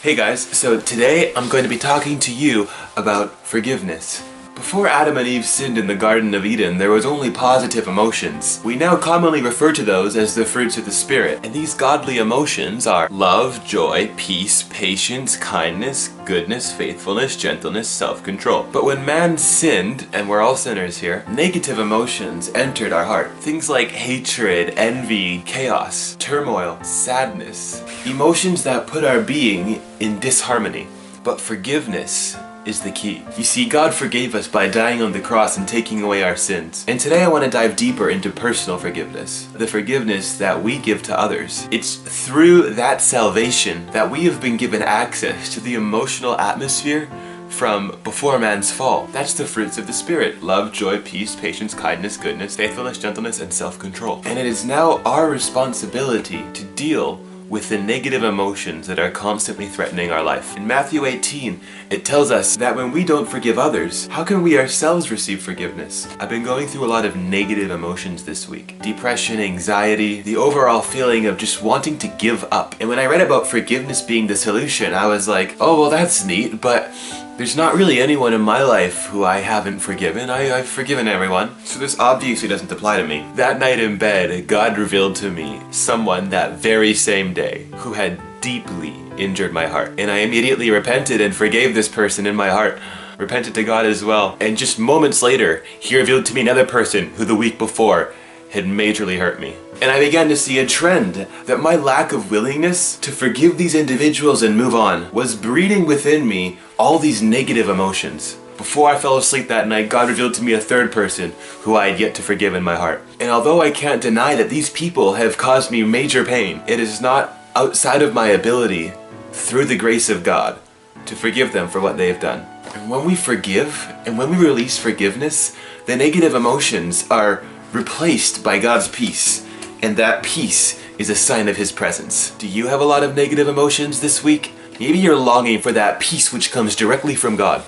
Hey guys, so today I'm going to be talking to you about forgiveness. Before Adam and Eve sinned in the Garden of Eden, there was only positive emotions. We now commonly refer to those as the fruits of the Spirit, and these godly emotions are love, joy, peace, patience, kindness, goodness, faithfulness, gentleness, self-control. But when man sinned, and we're all sinners here, negative emotions entered our heart. Things like hatred, envy, chaos, turmoil, sadness. Emotions that put our being in disharmony. But forgiveness is the key. You see, God forgave us by dying on the cross and taking away our sins. And today I want to dive deeper into personal forgiveness. The forgiveness that we give to others. It's through that salvation that we have been given access to the emotional atmosphere from before man's fall. That's the fruits of the Spirit. Love, joy, peace, patience, kindness, goodness, faithfulness, gentleness, and self-control. And it is now our responsibility to deal with the negative emotions that are constantly threatening our life. In Matthew 18, it tells us that when we don't forgive others, how can we ourselves receive forgiveness? I've been going through a lot of negative emotions this week. Depression, anxiety, the overall feeling of just wanting to give up. And when I read about forgiveness being the solution, I was like, oh, well, that's neat, but there's not really anyone in my life who I haven't forgiven. I've forgiven everyone. So this obviously doesn't apply to me. That night in bed, God revealed to me someone that very same day who had deeply injured my heart. And I immediately repented and forgave this person in my heart. Repented to God as well. And just moments later, He revealed to me another person who the week before had majorly hurt me. And I began to see a trend that my lack of willingness to forgive these individuals and move on was breeding within me all these negative emotions. Before I fell asleep that night, God revealed to me a third person who I had yet to forgive in my heart. And although I can't deny that these people have caused me major pain, it is not outside of my ability, through the grace of God, to forgive them for what they have done. And when we forgive, and when we release forgiveness, the negative emotions are replaced by God's peace, and that peace is a sign of His presence. Do you have a lot of negative emotions this week? Maybe you're longing for that peace which comes directly from God.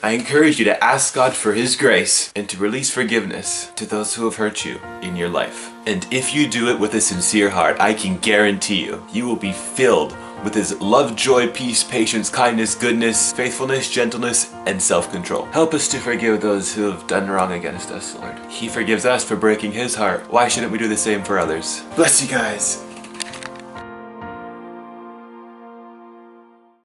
I encourage you to ask God for His grace and to release forgiveness to those who have hurt you in your life. And if you do it with a sincere heart, I can guarantee you, you will be filled with His love, joy, peace, patience, kindness, goodness, faithfulness, gentleness, and self-control. Help us to forgive those who have done wrong against us, Lord. He forgives us for breaking His heart. Why shouldn't we do the same for others? Bless you guys.